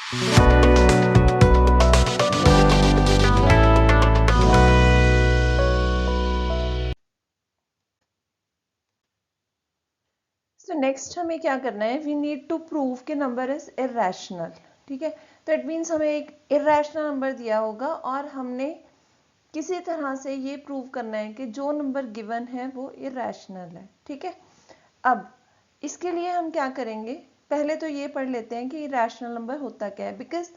तो नेक्स्ट हमें क्या करना है, वी नीड टू प्रूव कि नंबर इज इरेशनल। ठीक है, तो इट मीन्स हमें एक इरेशनल नंबर दिया होगा और हमने किसी तरह से ये प्रूव करना है कि जो नंबर गिवन है वो इरेशनल है। ठीक है, अब इसके लिए हम क्या करेंगे, पहले तो ये पढ़ लेते हैं कि इरेशनल नंबर होता क्या है, बिकॉज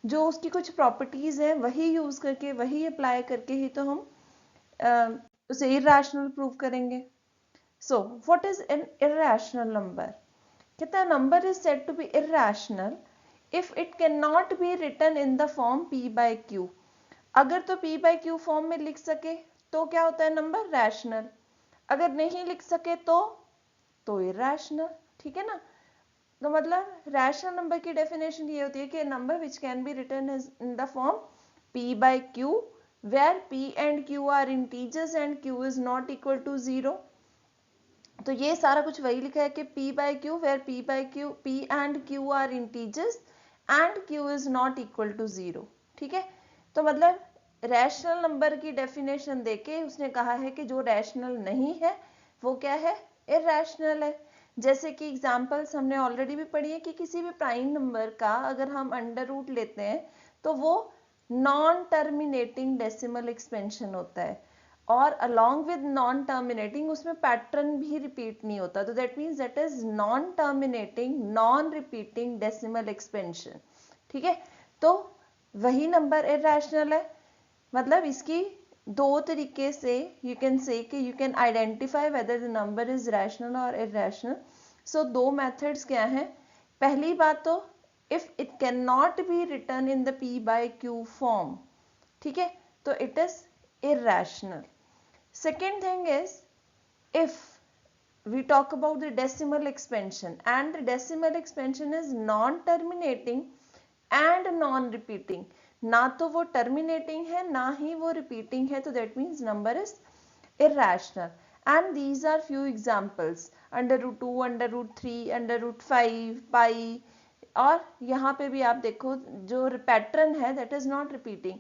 जो उसकी कुछ प्रॉपर्टीज हैं वही यूज करके, वही अप्लाई करके ही तो हम उसे इरेशनल प्रूव करेंगे। So, what is an irrational number? कहता है number is said to be irrational if it cannot be written in the form p by q. अगर तो p by q फॉर्म में लिख सके तो क्या होता है नंबर रैशनल, अगर नहीं लिख सके तो इरेशनल। ठीक है ना, तो मतलब रैशनल नंबर की डेफिनेशन ये होती है कि number which can be written in the form p by q where p and q are integers and q is not equal to 0। तो ये सारा कुछ वही लिखा है कि p by q where p and q are integers and q is not equal to 0। ठीक है, तो मतलब रैशनल नंबर की डेफिनेशन देके उसने कहा है कि जो रैशनल नहीं है वो क्या है, इरेशनल है। जैसे कि एग्जांपल्स हमने ऑलरेडी भी पढ़ी है कि किसी भी प्राइम नंबर का अगर हम अंडर रूट लेते हैं तो वो नॉन टर्मिनेटिंग डेसिमल एक्सपेंशन होता है, और अलॉन्ग विद नॉन टर्मिनेटिंग उसमें पैटर्न भी रिपीट नहीं होता, तो that means that is non terminating non repeating decimal expansion. ठीक है, तो वही नंबर इरेशनल है। मतलब इसकी दो तरीके से यू कैन से कि you can identify whether the number is rational और इरेशनल। सो दो मेथड्स क्या हैं, पहली बात तो if it can not be written in the p by q form, ठीक है, तो it is irrational. Second thing is if we talk about the decimal expansion and the decimal expansion is non-terminating and non-repeating, ना तो वो terminating है ना ही वो repeating है, तो that means number is irrational. And these are few examples, under root 2, under root 3, under root 5, pi, और यहाँ पे भी आप देखो जो पैटर्न है that is not repeating,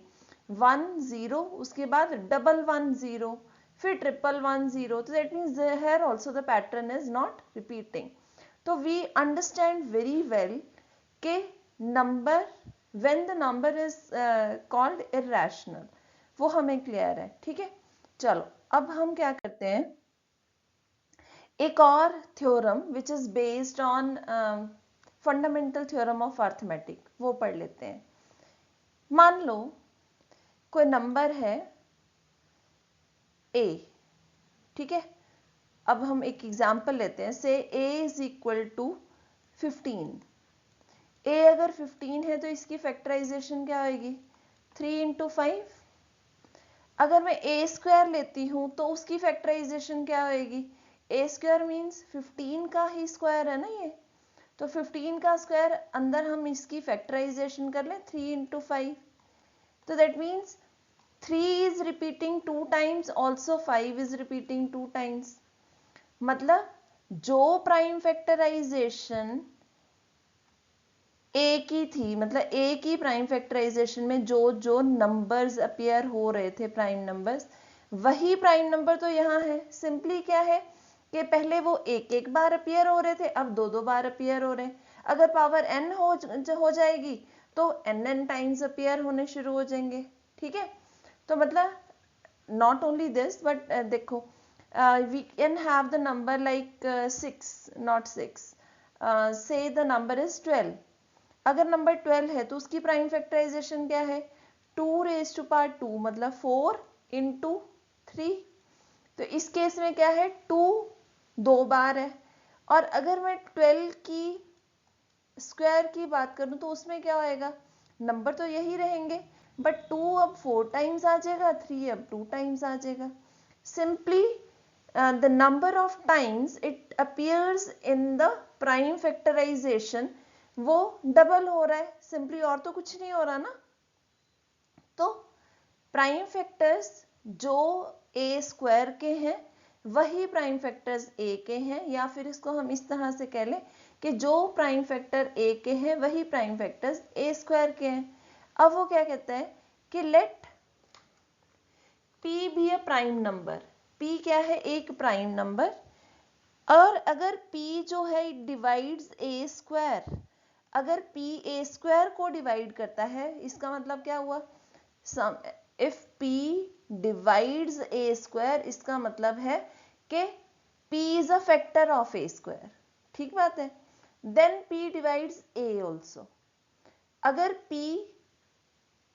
1 0 उसके बाद डबल 1 0 फिर ट्रिपल 1 0, तो that means here also the pattern is not repeating. तो we understand very well कि number when the number is called irrational, वो हमें क्लियर है। ठीक है, चलो अब हम क्या करते हैं, एक और theorem which is based on fundamental theorem of arithmetic वो पढ़ लेते हैं। मान लो कोई नंबर है a, ठीक है, अब हम एक एग्जांपल लेते हैं, say a is equal to 15। a अगर 15 है तो इसकी फैक्टराइजेशन क्या होगी, 3 इंटू 5। अगर मैं a स्क्वायर लेती हूं तो उसकी फैक्टराइजेशन क्या होगी, a स्क्वायर मीन्स 15 का ही स्क्वायर है ना ये, तो 15 का स्क्वायर अंदर हम इसकी फैक्टराइजेशन कर लें 3 इंटू 5, तो that means 3 is repeating 2 times, also 5 is repeating 2 times। मतलब जो प्राइम फैक्टराइजेशन ए की थी, मतलब ए की प्राइम फैक्टराइजेशन में जो जो नंबर्स अपीयर हो रहे थे प्राइम नंबर्स, वही प्राइम नंबर तो यहाँ है। सिंपली क्या है कि पहले वो एक एक बार अपीयर हो रहे थे, अब दो दो बार अपीयर हो रहे हैं। अगर पावर n हो जाएगी तो n टाइम्स अपीयर होने शुरू हो जाएंगे। ठीक है, तो मतलब not only this but देखो we can have the number like 6, not 6, say the number is 12। अगर नंबर 12 है तो उसकी प्राइम फैक्टराइजेशन क्या है, 2 raised to power 2 मतलब 4 into 3। तो इस केस में क्या है, 2 दो बार है, और अगर मैं 12 की स्क्वायर की बात करूं तो उसमें क्या होएगा, नंबर तो यही रहेंगे बट 2 अब 4 टाइम्स आ जाएगा, 3 अब 2 टाइम्स आ जाएगा। Simply the number of times it appears in the prime factorization वो डबल हो रहा है सिंपली, और तो कुछ नहीं हो रहा ना। तो प्राइम फैक्टर्स जो ए स्क्वायर के हैं वही प्राइम फैक्टर्स ए के हैं, या फिर इसको हम इस तरह से कह लें कि जो प्राइम फैक्टर ए के हैं वही प्राइम फैक्टर्स ए स्क्वायर के हैं। अब वो क्या कहता है कि let p be a prime number. P क्या है? एक प्राइम नंबर। और अगर p जो है डिवाइड्स ए स्क्वायर, अगर p ए स्क्वायर को डिवाइड करता है, इसका मतलब क्या हुआ? If p divides a square, इसका मतलब है कि p is a factor of a square. ठीक बात है। Then p divides a also. अगर p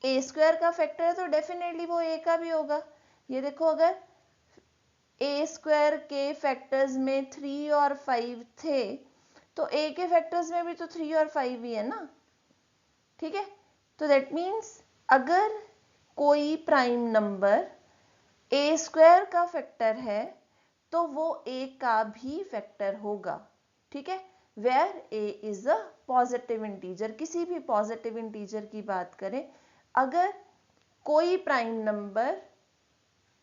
ए स्क्वायर का फैक्टर है तो डेफिनेटली वो a का भी होगा। ये देखो, अगर ए स्क्वायर के फैक्टर्स में 3 और 5 थे तो ए के फैक्टर्स में भी तो 3 और 5 ही है ना। ठीक है, तो दैट मीन्स अगर कोई प्राइम नंबर ए स्क्वायर का फैक्टर है तो वो ए का भी फैक्टर होगा। ठीक है, where a is a positive integer. किसी भी पॉजिटिव इंटीजर की बात करें, अगर कोई प्राइम नंबर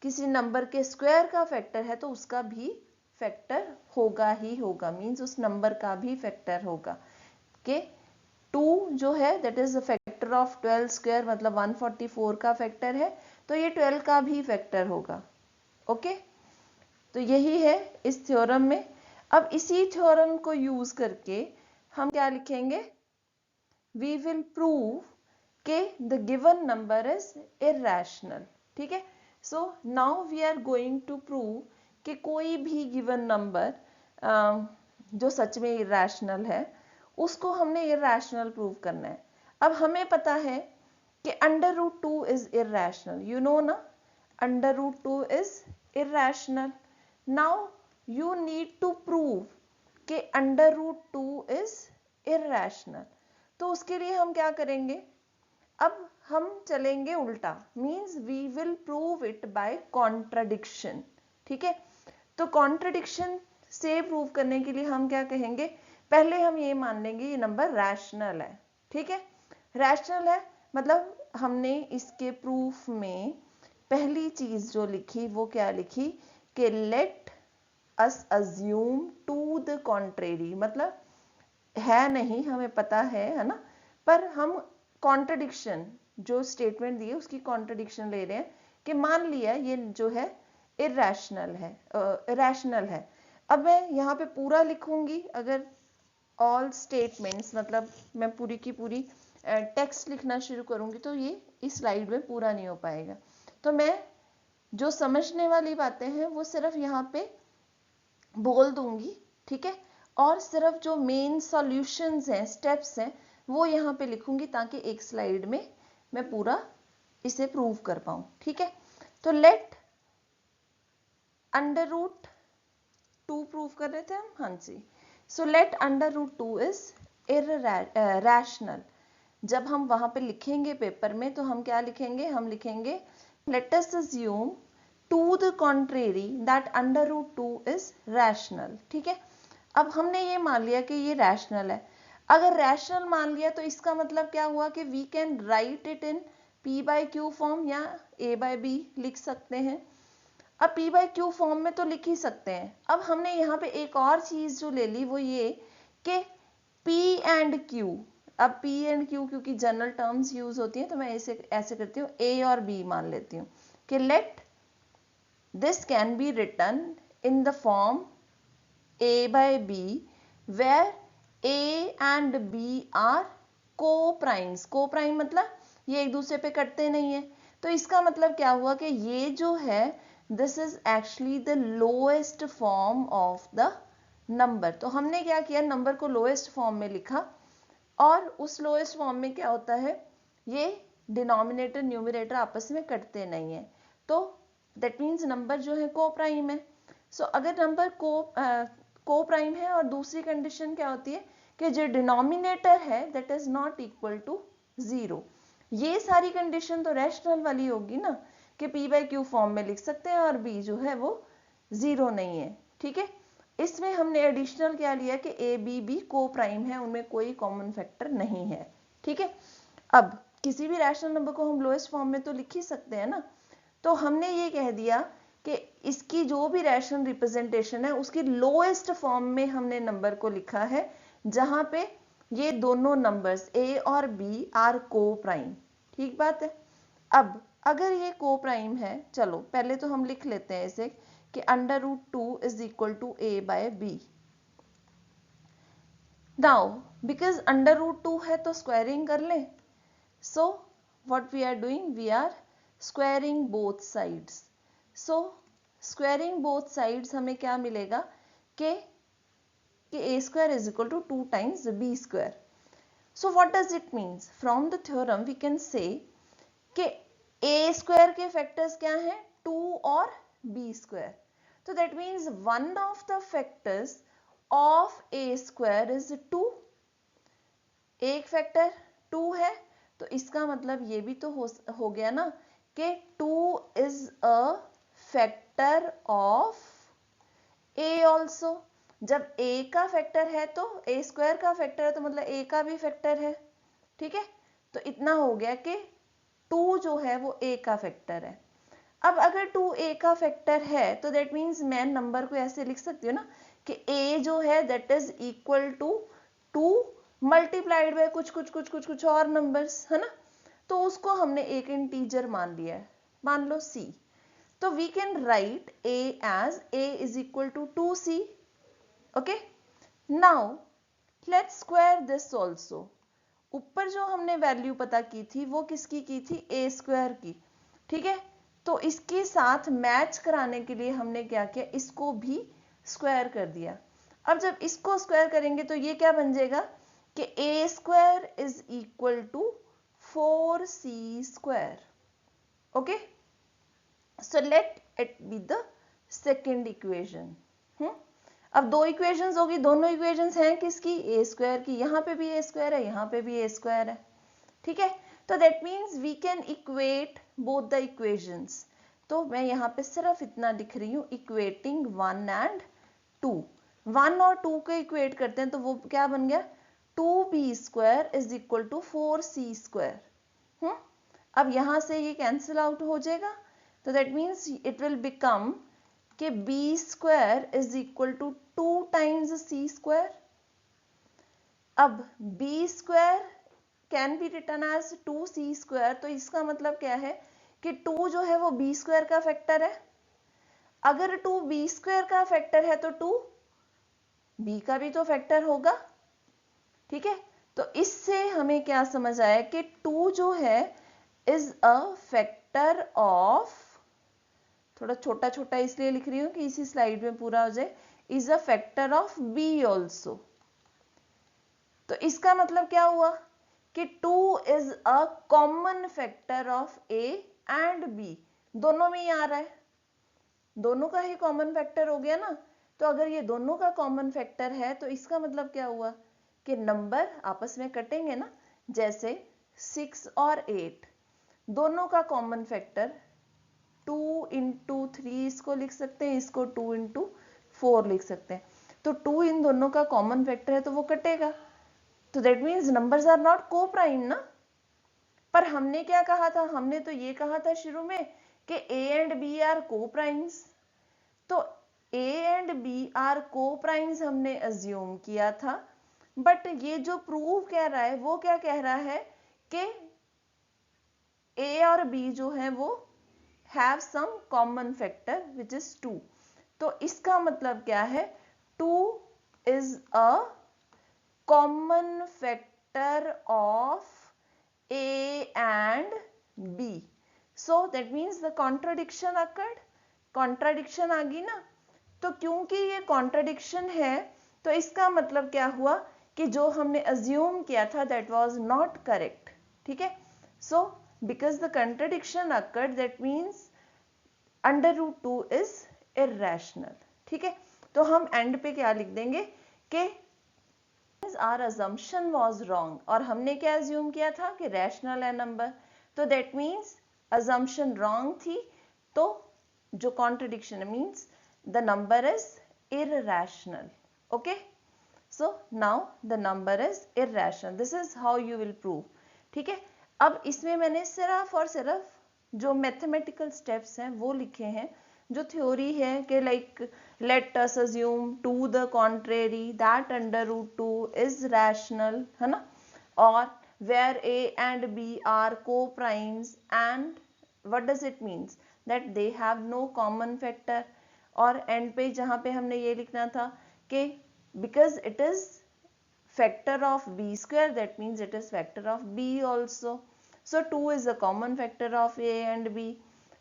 किसी नंबर के स्क्वायर का फैक्टर है तो उसका भी फैक्टर होगा ही होगा, मींस उस नंबर का भी फैक्टर होगा। कि 2 जो है that is the factor of 12 square, मतलब 144 का फैक्टर है, तो ये 12 का भी फैक्टर होगा। ओके, तो यही है इस थ्योरम में। अब इसी थ्योरम को यूज करके हम क्या लिखेंगे? वी विल प्रूव के the given number is irrational. ठीक है, so now we are going to prove कि कोई भी गिवन नंबर जो सच में इरैशनल है उसको हमने इरैशनल प्रूव करना है। अब हमें पता है कि √2 इज इरैशनल, यू नो ना, √2 is irrational. Now you need to prove कि √2 इज इरैशनल। तो उसके लिए हम क्या करेंगे? अब हम चलेंगे उल्टा, means we will prove it by contradiction. ठीक है, तो कॉन्ट्रडिक्शन से प्रूव करने के लिए हम क्या कहेंगे? पहले हम ये मान लेंगे ये नंबर रैशनल है। ठीक है, रैशनल है मतलब हमने इसके प्रूफ में पहली चीज जो लिखी वो क्या लिखी कि let us assume to the contrary, मतलब है नहीं, हमें पता है ना, पर हम कॉन्ट्रडिक्शन जो स्टेटमेंट दी है उसकी कॉन्ट्रडिक्शन ले रहे हैं कि मान लिया ये जो है इरैशनल है, रैशनल है। अब मैं यहाँ पे पूरा लिखूंगी, अगर ऑल स्टेटमेंट्स मतलब मैं पूरी की पूरी टेक्स्ट लिखना शुरू करूंगी तो ये इस स्लाइड में पूरा नहीं हो पाएगा। तो मैं जो समझने वाली बातें हैं वो सिर्फ यहाँ पे बोल दूंगी। ठीक है, और सिर्फ जो मेन सॉल्यूशंस हैं, स्टेप्स हैं, वो यहाँ पे लिखूंगी ताकि एक स्लाइड में मैं पूरा इसे प्रूव कर पाऊं। ठीक है, तो लेट √2 प्रूव कर रहे थे हम, हाँ जी। So let √2 is irrational. जब हम वहां पे लिखेंगे पेपर में तो हम क्या लिखेंगे? हम लिखेंगे let us assume to the contrary that √2 is rational. ठीक है, अब हमने ये मान लिया कि ये रैशनल है। अगर रैशनल मान लिया तो इसका मतलब क्या हुआ कि we can write it in p/q form या a/b लिख सकते हैं। अब p/q फॉर्म में तो लिख ही सकते हैं। अब हमने यहाँ पे एक और चीज जो ले ली वो ये कि p एंड q, अब p एंड q क्योंकि जनरल टर्म्स यूज होती हैं तो मैं इसे ऐसे करती हूँ, a और b मान लेती हूँ कि let this can be written in the form a/b where a and b are co-primes। co-prime मतलब ये एक दूसरे पे कटते नहीं है। तो इसका मतलब क्या हुआ कि ये जो है this is actually the lowest form of the number. तो हमने क्या किया? नंबर को लोएस्ट फॉर्म में लिखा, और उस लोएस्ट फॉर्म में क्या होता है, ये डिनोमिनेटर न्यूमरेटर आपस में कटते नहीं है, तो दैट मीन्स नंबर जो है को प्राइम है। सो अगर नंबर को प्राइम है और दूसरी कंडीशन क्या होती है कि जो डिनोमिनेटर है that is not equal to 0। ये सारी कंडीशन तो रैशनल वाली होगी ना कि p/q फॉर्म में लिख सकते हैं और b जो है वो 0 नहीं है। ठीक है, इसमें हमने एडिशनल क्या लिया कि a b b को प्राइम है, उनमें कोई कॉमन फैक्टर नहीं है। ठीक है, अब किसी भी रैशनल नंबर को हम लोएस्ट फॉर्म में तो लिख ही सकते हैं ना, तो हमने ये कह दिया कि इसकी जो भी रैशनल रिप्रेजेंटेशन है उसकी लोएस्ट फॉर्म में हमने नंबर को लिखा है, जहां पे ये दोनों नंबर्स a और b आर को प्राइम। ठीक बात है। अब अगर ये को प्राइम है, चलो पहले तो हम लिख लेते हैं इसे कि √2 is equal to a by b। Now because √2 है तो स्क्वायरिंग कर लें। So what we are doing, we are squaring both sides. So squaring both sides हमें क्या मिलेगा कि a square is equal to 2 times b square. So what does it means? From the theorem we can say कि a square के factors क्या हैं, 2 और b square. So that means one of the factors of a square is 2. एक factor 2 है तो इसका मतलब ये भी तो हो गया ना कि 2 is a factor of a also. जब a का फैक्टर है तो a स्क्वायर का फैक्टर है तो मतलब a का भी फैक्टर है। ठीक है, तो इतना हो गया कि 2 जो है वो a का फैक्टर है। अब अगर 2 a का फैक्टर है तो दैट मीन्स मैं नंबर को ऐसे लिख सकती हूँ ना कि a जो है that is equal to 2 multiplied by कुछ और नंबर्स, है ना। तो उसको हमने एक इंटीजर मान लिया है, मान लो c। तो we can write a as a is equal to 2c। Okay, now let's square this also. ऊपर जो हमने वैल्यू पता की थी वो किसकी की थी, a स्क्वायर की। ठीक है, तो इसके साथ मैच कराने के लिए हमने क्या किया, इसको भी स्क्वायर कर दिया। अब जब इसको स्क्वायर करेंगे तो ये क्या बन जाएगा कि a square is equal to 4c square. Okay, so let it be the second equation. अब दो इक्वेशंस होगी, दोनों इक्वेशंस हैं किसकी, a स्क्वायर की। यहाँ पे भी a स्क्वायर है, यहाँ पे भी a स्क्वायर है। ठीक है, तो that means we can equate both the equations. तो मैं यहाँ पे सिर्फ इतना लिख रही हूँ, इक्वेटिंग 1 एंड 2। 1 और 2 को इक्वेट करते हैं तो वो क्या बन गया, 2b square is equal to 4c square. अब यहाँ से ये कैंसिल आउट हो जाएगा तो that means it will become कि b square is equal to 2 times c square. अब b square can be written as 2c square, तो इसका मतलब क्या है कि 2 जो है वो b स्क्वायर का फैक्टर है। अगर 2 b स्क्वायर का फैक्टर है तो 2 b का भी तो फैक्टर होगा। ठीक है, तो इससे हमें क्या समझ आया कि 2 जो है इज अ फैक्टर ऑफ, थोड़ा छोटा छोटा इसलिए लिख रही हूं कि इसी स्लाइड में पूरा हो जाए, is a factor of b also. तो इसका मतलब क्या हुआ कि 2 is a common factor of a and b। दोनों में ही आ रहा है, दोनों का ही कॉमन फैक्टर हो गया ना। तो अगर ये दोनों का कॉमन फैक्टर है तो इसका मतलब क्या हुआ कि नंबर आपस में कटेंगे ना। जैसे 6 और 8 दोनों का कॉमन फैक्टर 2 इंटू 3 इसको लिख सकते हैं, इसको 2 इंटू 4 लिख सकते हैं। तो 2 इन दोनों का कॉमन फैक्टर है तो वो कटेगा, तो that means numbers are not coprime ना। पर हमने क्या कहा था, हमने तो ये कहा था शुरू में कि a एंड b आर को प्राइम्स। तो a एंड b आर को प्राइम्स हमने अज्यूम किया था, बट ये जो प्रूव कह रहा है वो क्या कह रहा है कि a और b जो है वो have some common factor which is 2। तो इसका मतलब क्या है, 2 is a common factor of a and b. So that means the contradiction occurred. कॉन्ट्राडिक्शन आ गई ना। तो क्योंकि ये कॉन्ट्राडिक्शन है तो इसका मतलब क्या हुआ कि जो हमने अज्यूम किया था दैट वाज नॉट करेक्ट। ठीक है, so because the contradiction occurred that means √2 is irrational. ठीक है, तो हम एंड पे क्या लिख देंगे कि our assumption was wrong, और हमने क्या assume किया था कि रैशनल है नंबर। तो that means assumption wrong थी, तो जो contradiction means the number is irrational. Okay, so now the number is irrational. This is how you will prove. ठीक है, अब इसमें मैंने सिर्फ और सिर्फ जो मैथमेटिकल स्टेप्स हैं वो लिखे हैं जो थ्योरी है कि like let us assume to the contrary that under root 2 is rational, है ना, और where a and b are co-primes and what does it means that they have no common factor, और एंड पे जहां पे हमने ये लिखना था कि because it is factor of b square that means it is factor of b also, so 2 is a common factor of a and b।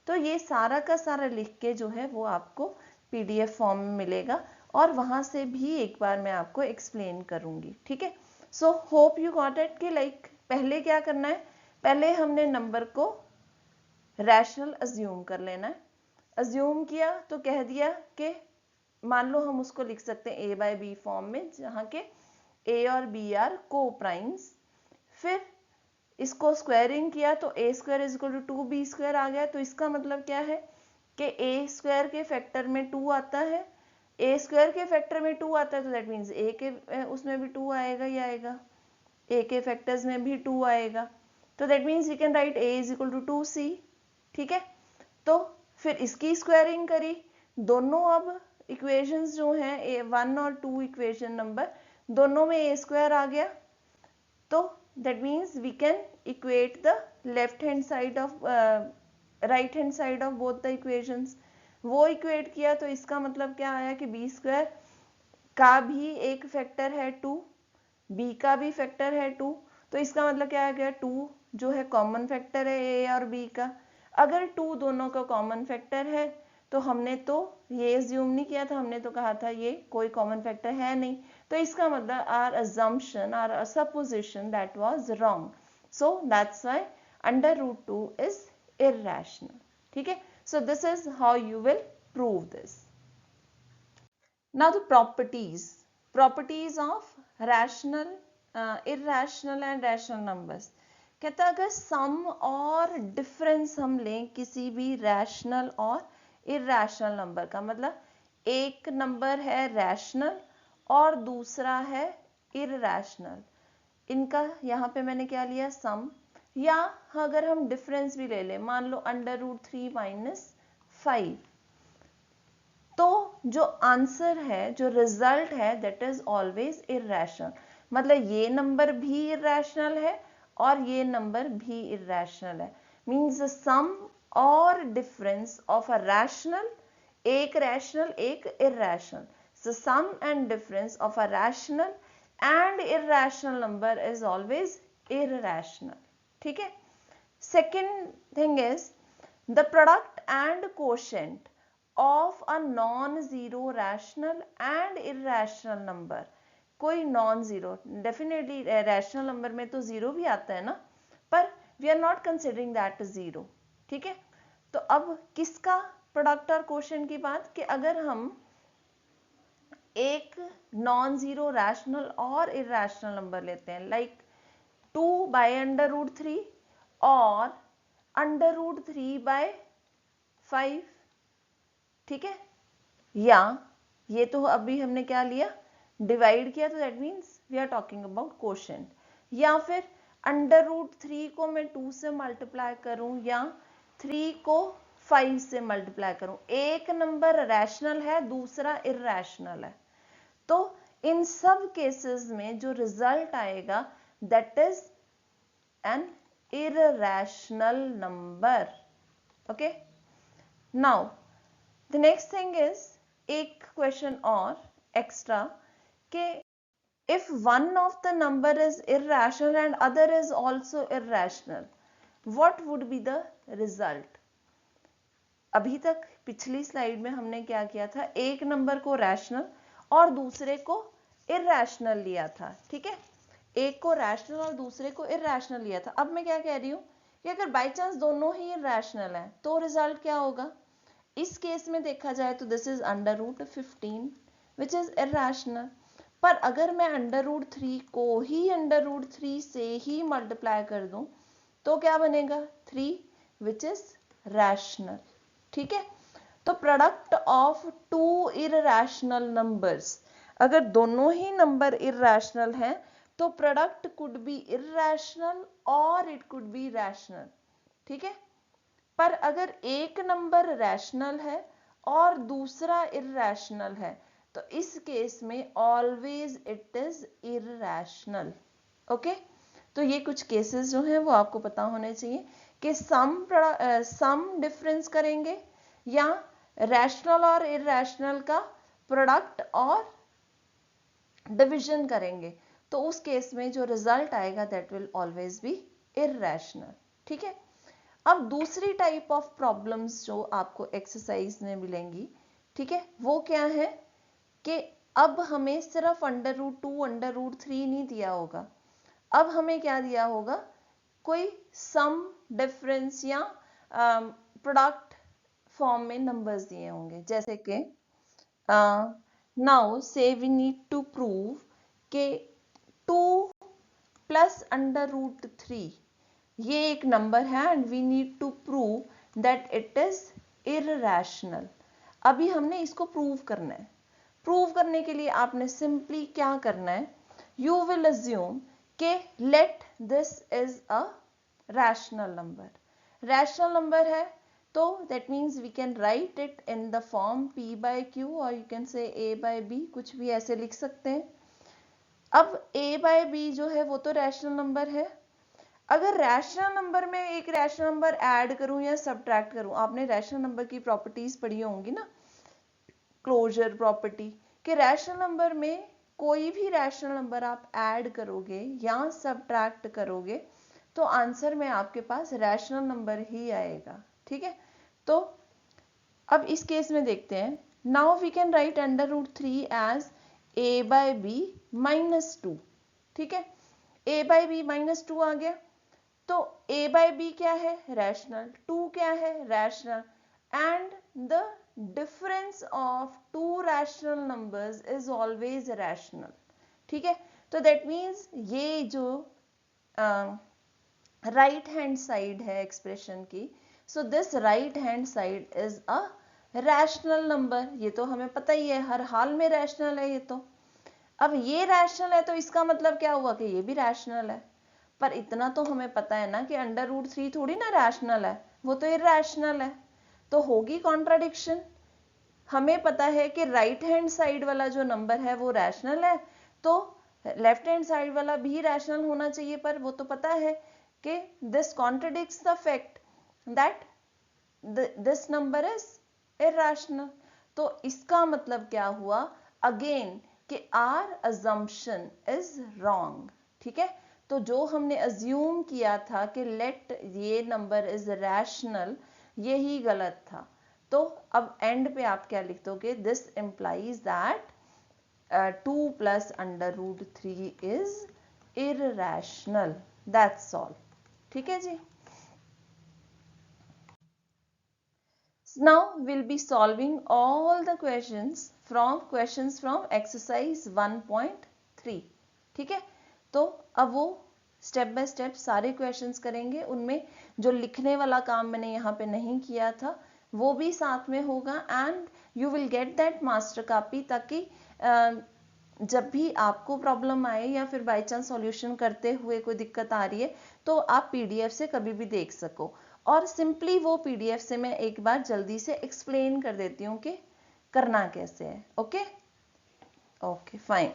तो ये सारा का सारा लिख के जो है वो आपको पीडीएफ फॉर्म में मिलेगा और वहां से भी एक बार मैं आपको एक्सप्लेन करूंगी, ठीक है। So hope you got it कि लाइक पहले क्या करना है, पहले हमने नंबर को रैशनल अज्यूम कर लेना है। अज्यूम किया तो कह दिया कि मान लो हम उसको लिख सकते हैं ए बाय बी फॉर्म में, जहां के ए और बी आर को प्राइम्स। फिर इसको स्क्वायरिंग किया तो a square is equal to 2b square आ गया। तो इसका मतलब क्या है कि ए स्क्वायर के फैक्टर में 2 आता है, ए स्क्वायर के फैक्टर में 2 आता है तो दैट मीन्स ए के उसमें भी 2 आएगा ही आएगा, ए के फैक्टर्स में भी 2 आएगा। तो that means you can write a is equal to 2c, ठीक है। तो फिर इसकी स्क्वायरिंग करी, दोनों अब इक्वेशंस जो हैं ए 1 और 2 इक्वेशन नंबर दोनों में ए स्क्वायर आ गया। तो that means we can equate the left hand side of right hand side of both the equations. वो इक्वेट किया तो इसका मतलब क्या आया कि बी स्क्वायर का भी एक फैक्टर है 2, बी का भी फैक्टर है 2, तो इसका मतलब क्या आ गया 2 जो है कॉमन फैक्टर है ए और बी का। अगर 2 दोनों का कॉमन फैक्टर है तो हमने तो ये अज्यूम नहीं किया था, हमने तो कहा था ये कोई कॉमन फैक्टर है नहीं, तो इसका मतलब our assumption or supposition that was wrong, so that's why under root 2 is irrational, ठीक है। So this is how you will prove this. Now the properties of rational, irrational and rational numbers. कहता है अगर सम और difference हम लें किसी भी रैशनल और इररेशनल नंबर का, मतलब एक नंबर है रैशनल और दूसरा है इररेशनल, इनका यहाँ पे मैंने क्या लिया सम, या अगर हम डिफरेंस भी ले लें, मान लो अंडर रूट 3 माइनस 5, तो जो आंसर है जो रिजल्ट है दैट इज ऑलवेज इररेशनल। मतलब ये नंबर भी इररेशनल है और ये नंबर भी इररेशनल है, मींस द सम और डिफरेंस ऑफ अ रैशनल, एक रैशनल एक irrational, so sum and difference of a rational and irrational number is always irrational, ठीक है। Second thing is the product and quotient of a non-zero rational and irrational number। कोई non-zero, definitely rational number में तो zero भी आता है ना, पर we are not considering that zero, ठीक है। तो अब किसका प्रोडक्ट और क्वोशिएंट की बात, कि अगर हम एक non-zero rational और irrational नंबर लेते हैं लाइक 2 बाय अंडर रूट 3 और अंडर रूट 3 बाय 5, ठीक है, या ये तो अभी हमने क्या लिया डिवाइड किया, तो that means we are talking about quotient, या फिर अंडर रूट 3 को मैं 2 से मल्टीप्लाई करूं या 3 को 5 से मल्टीप्लाई करूं, एक नंबर रैशनल है दूसरा इररेशनल है, तो इन सब केसेस में जो रिजल्ट आएगा that is an irrational number, okay. Now the next thing is एक question और extra कि if one of the number is irrational and other is also irrational, what would be the result। अभी तक पिछली slide में हमने क्या किया था, एक नंबर को रैशनल और दूसरे को इररेशनल लिया था, ठीक है, एक को रैशनल और दूसरे को इररेशनल लिया था। अब मैं क्या कह रही हूं कि अगर बाय चांस दोनों ही इररेशनल हैं तो रिजल्ट क्या होगा। इस केस में देखा जाए तो this is under root 15 which is irrational, पर अगर मैं अंडर रूट 3 को ही अंडर रूट 3 से ही मल्टीप्लाई कर दूं तो क्या बनेगा 3 विच इज रैशनल, ठीक है। तो product of two irrational numbers, अगर दोनों ही नंबर इररेशनल हैं तो प्रोडक्ट कुड बी इररेशनल और इट कुड बी रैशनल, ठीक है। पर अगर एक नंबर रैशनल है और दूसरा इर्रेशनल है, तो इस केस में always it is irrational. Okay, तो ये कुछ केसेस जो हैं वो आपको पता होने चाहिए कि सम डिफरेंस करेंगे या रैशनल और इर्रेशनल का प्रोडक्ट और डिवीजन करेंगे, तो उस केस में जो रिजल्ट आएगा that will always be irrational. ठीक है, अब दूसरी टाइप ऑफ प्रॉब्लम्स जो आपको एक्सरसाइज में मिलेंगी, ठीक है, वो क्या है कि अब हमें सिर्फ √2 √3 नहीं दिया होगा, अब हमें क्या दिया होगा, कोई सम डिफरेंस या प्रोडक्ट फॉर्म में नंबर्स दिए होंगे, जैसे कि नाउ से वी नीड टू प्रूव के 2 प्लस √3 ये एक नंबर है and we need to prove that it is irrational. अभी हमने इसको प्रूव करना है। प्रूव करने के लिए आपने सिंपली क्या करना है, यू विल अज्यूम के let this is a rational number. Rational number है तो that means we can write it in the form p/q और यू कैन से a/b, कुछ भी ऐसे लिख सकते हैं। अब a/b जो है वो तो रैशनल नंबर है। अगर रैशनल नंबर में एक रैशनल नंबर ऐड करूं या सब्ट्रैक्ट करूं, आपने रैशनल नंबर की प्रॉपर्टीज पढ़ी होंगी ना, क्लोजर प्रॉपर्टी, कि रैशनल नंबर में कोई भी रैशनल नंबर आप ऐड करोगे या सब्ट्रैक्ट करोगे तो आंसर में आपके पास रैशनल नंबर ही आएगा। ठीक है, तो अब इस केस में देखते हैं, now we can write √3 as a/b -2। ठीक है, a/b -2 आ गया, तो a/b क्या है, रैशनल, 2 क्या है, rational, and the difference of 2 rational numbers is always rational. ठीक है, तो दैट मीन्स ये जो राइट हैंड साइड है एक्सप्रेशन की, so this right hand side is a rational number. ये तो हमें पता ही है, हर हाल में रैशनल है ये तो। अब ये रैशनल है तो इसका मतलब क्या हुआ कि ये भी रैशनल है, पर इतना तो हमें पता है ना कि √3 थोड़ी ना रैशनल है, वो तो इर्रेशनल है, तो होगी कॉन्ट्राडिक्शन। हमें पता है कि राइट हैंड साइड वाला जो नंबर है वो रैशनल है, तो लेफ्ट हैंड साइड वाला भी रैशनल होना चाहिए, पर वो तो पता है कि this contradicts the fact that this number is irrational. तो इसका मतलब क्या हुआ, अगेन कि आर अजम्पशन इज रॉन्ग। ठीक है, तो जो हमने अज्यूम किया था कि लेट ये नंबर इज रैशनल, यही गलत था। तो अब एंड पे आप क्या लिख दोगे, this implies that 2 + √3 is irrational, that's all. ठीक है जी, now we'll be solving all the questions from exercise 1.3। ठीक है, तो अब वो स्टेप बाय स्टेप सारे क्वेश्चंस करेंगे, उनमें जो लिखने वाला काम मैंने यहाँ पे नहीं किया था वो भी साथ में होगा, and you will get that master copy, ताकि जब भी आपको प्रॉब्लम आए या फिर बाय चांस सॉल्यूशन करते हुए कोई दिक्कत आ रही है तो आप पीडीएफ से कभी भी देख सको। और सिंपली वो पीडीएफ से मैं एक बार जल्दी से एक्सप्लेन कर देती हूँ कि करना कैसे है। Okay okay fine.